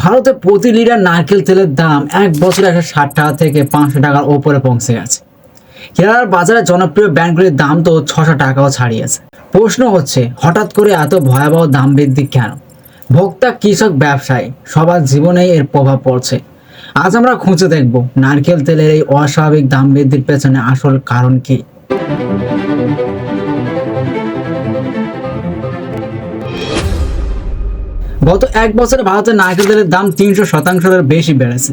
ভারতে প্রতি লিটার নারকেল তেলের দাম এক বছরে 160 টাকা থেকে 500 টাকার ওপরে পৌঁছে গেছে। কেরালার বাজারে জনপ্রিয় ব্র্যান্ডগুলির দাম তো 600 টাকাও ছাড়িয়েছে। প্রশ্ন হচ্ছে, হঠাৎ করে এত ভয়াবহ দাম বৃদ্ধি কেন? ভোক্তা, কৃষক, ব্যবসায়ী সবার জীবনেই এর প্রভাব পড়ছে। আজ আমরা খুঁজে দেখব নারকেল তেলের এই অস্বাভাবিক দাম বৃদ্ধির পেছনে আসল কারণ কি। গত এক বছরে ভারতের নারকেল তেলের দাম 300% বেশি বেড়েছে।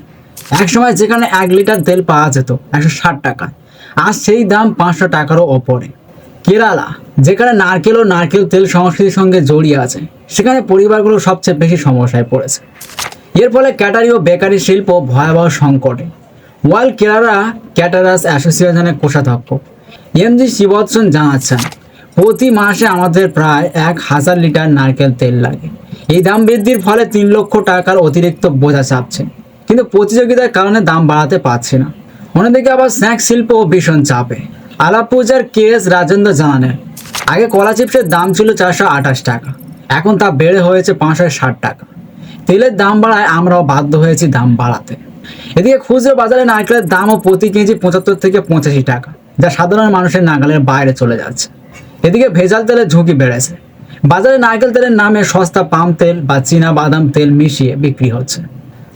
এক সময় যেখানে 1 লিটার তেল পাওয়া যেত 160 টাকা, আজ সেই দাম 500 টাকারও ওপরে। কেরালা, যেখানে নারকেল ও নারকেল তেল সংস্কৃতির সঙ্গে জড়িয়ে আছে, সেখানে পরিবারগুলো সবচেয়ে বেশি সমস্যায় পড়েছে। এর ফলে ক্যাটারি ও বেকারি শিল্প ভয়াবহ সংকটে। ওয়ার্ল্ড কেরালা ক্যাটারার্স অ্যাসোসিয়েশনের কোষাধ্যক্ষ এমজি শিবৎসন জানাচ্ছেন, প্রতি মাসে আমাদের প্রায় 1000 লিটার নারকেল তেল লাগে। এই দাম বৃদ্ধির ফলে 3 লক্ষ টাকার অতিরিক্ত বোঝা চাপছে, কিন্তু প্রতিযোগিতার কারণে দাম বাড়াতে পারছে না। অন্যদিকে আবার স্ন্যাক্স শিল্প ভীষণ চাপে। আলাপুজার কেএস রাজেন্দ্র জানালেন, আগে কলা চিপসের দাম ছিল 428 টাকা, এখন তা বেড়ে হয়েছে 560 টাকা। তেলের দাম বাড়ায় আমরাও বাধ্য হয়েছি দাম বাড়াতে। এদিকে খুচরো বাজারে নারকেলের দামও প্রতি কেজি 75 থেকে 85 টাকা, যা সাধারণ মানুষের নাগালের বাইরে চলে যাচ্ছে। এদিকে ভেজাল তেলের ঝুঁকি বেড়েছে। বাজারে নারকেল তেলের নামে সস্তা পাম তেল বা চীনা বাদাম তেল মিশিয়ে বিক্রি হচ্ছে।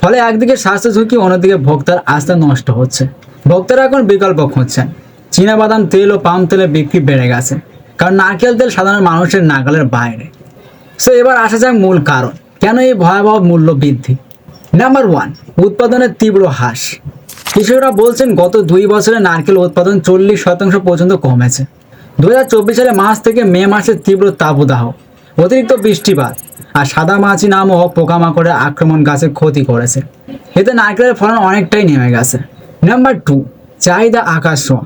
ফলে একদিকে স্বাস্থ্য ঝুঁকি, অন্যদিকে ভোক্তার আস্থা নষ্ট হচ্ছে। ভোক্তারা এখন বিকল্প খুঁজছেন। চীনা বাদাম তেল ও পাম তেলের বিক্রি বেড়ে গেছে, কারণ নারকেল তেল সাধারণ মানুষের নাগালের বাইরে। এবার আসা যাক মূল কারণ, কেন এই ভয়াবহ মূল্য বৃদ্ধি। নাম্বার 1, উৎপাদনের তীব্র হ্রাস। কৃষকরা বলছেন গত 2 বছরে নারকেল উৎপাদন 40% পর্যন্ত কমেছে। 2024 সালে মার্চ থেকে মে মাসের তীব্র তাপদাহ, অতিরিক্ত বৃষ্টিপাত আর সাদামাছি নামক পোকামাকড়ের আক্রমণ গাছের ক্ষতি করেছে। এতে নারকেলের ফলন অনেকটাই নেমে গেছে। নাম্বার 2, চাহিদা আকাশ ছোঁয়া।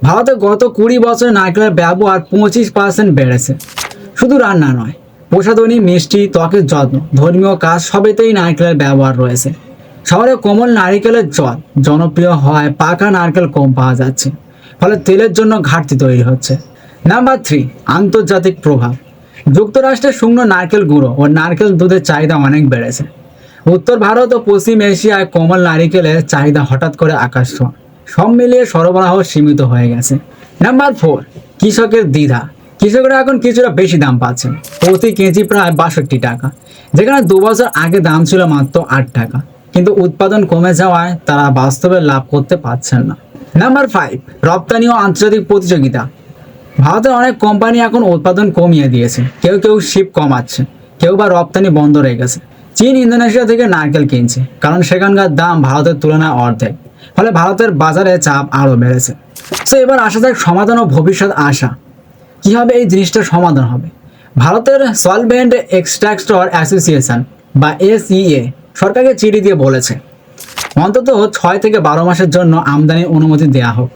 ভারতে গত 20 বছরে নারকেলের ব্যবহার 25% বেড়েছে। শুধু রান্না নয়, প্রসাধনী, মিষ্টি, ত্বকের যত্ন, ধর্মীয় কাজ সবেতেই নারকেলের ব্যবহার রয়েছে। শহরে কোমল নারকেলের জল জনপ্রিয় হওয়ায় পাকা নারকেল কম পাওয়া যাচ্ছে, ফলে তেলের জন্য ঘাটতি তৈরি হচ্ছে। নাম্বার 3, আন্তর্জাতিক প্রভাব। যুক্তরাষ্ট্রের শুকনো নারকেল গুঁড়ো ও নারকেল দুধের চাহিদা অনেক বেড়েছে। উত্তর ভারত ও পশ্চিম এশিয়ায় কোমল নারকেলের চাহিদা হঠাৎ করে আকাশ ছোঁয়া। সব মিলিয়ে সরবরাহ সীমিত হয়ে গেছে। নাম্বার 4, কৃষকের দ্বিধা। কৃষকরা এখন কিছুটা বেশি দাম পাচ্ছেন, প্রতি কেজি প্রায় 62 টাকা, যেখানে 2 বছর আগে দাম ছিল মাত্র 8 টাকা। কিন্তু উৎপাদন কমে যাওয়ায় তারা বাস্তবে লাভ করতে পারছেন না। নাম্বার 5, রপ্তানি ও আন্তর্জাতিক প্রতিযোগিতা। ভারতের অনেক কোম্পানি এখন উৎপাদন কমিয়ে দিয়েছে, কেউ কেউ শিপ কমাচ্ছে, কেউ বা রপ্তানি বন্ধ রেখেছে। চীন, ইন্দোনেশিয়া থেকে নারকেল কিনছে, কারণ সেখানকার দাম ভারতের তুলনায় অর্ধেক। ফলে ভারতের বাজারে চাপ আরও বেড়েছে। এবার আসা যাক সমাধান ও ভবিষ্যৎ আশা। কীভাবে এই জিনিসটার সমাধান হবে? ভারতের সলভেন্ট এক্সট্রাক্টর অ্যাসোসিয়েশন বা SEA সরকারকে চিঠি দিয়ে বলেছে, অন্তত 6 থেকে 12 মাসের জন্য আমদানির অনুমতি দেওয়া হোক।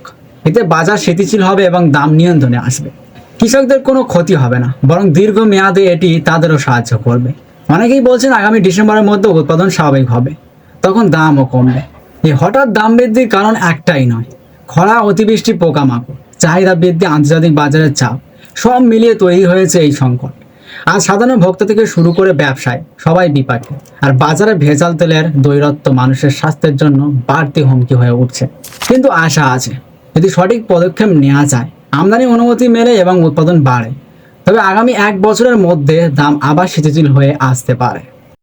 এতে বাজার স্থিতিশীল হবে এবং দাম নিয়ন্ত্রণে আসবে। কৃষকদের কোনো ক্ষতি হবে না, বরং দীর্ঘমেয়াদে এটি তাদেরও সাহায্য করবে। অনেকেই বলছেন আগামী ডিসেম্বরের মধ্যে উৎপাদন স্বাভাবিক হবে, তখন দামও কমবে। এই হঠাৎ দাম বৃদ্ধির কারণ একটাই নয়, খরা, অতিবৃষ্টি, পোকামাকড়, চাহিদা বৃদ্ধি, আন্তর্জাতিক বাজারের চাপ সব মিলিয়ে তৈরি হয়েছে এই সংকট। আর সাধারণ ভোক্তা থেকে শুরু করে ব্যবসায় সবাই বিপাকে। আর বাজারে ভেজাল তেলের দৈরত্ব মানুষের স্বাস্থ্যের জন্য বাড়তি হুমকি হয়ে উঠছে। কিন্তু আশা আছে, যদি সঠিক পদক্ষেপ নেওয়া যায়, আমদানি অনুমতি মেলে এবং উৎপাদন বাড়ে, তবে আগামী 1 বছরের মধ্যে দাম আবার স্থিতিশীল হয়ে আসতে পারে।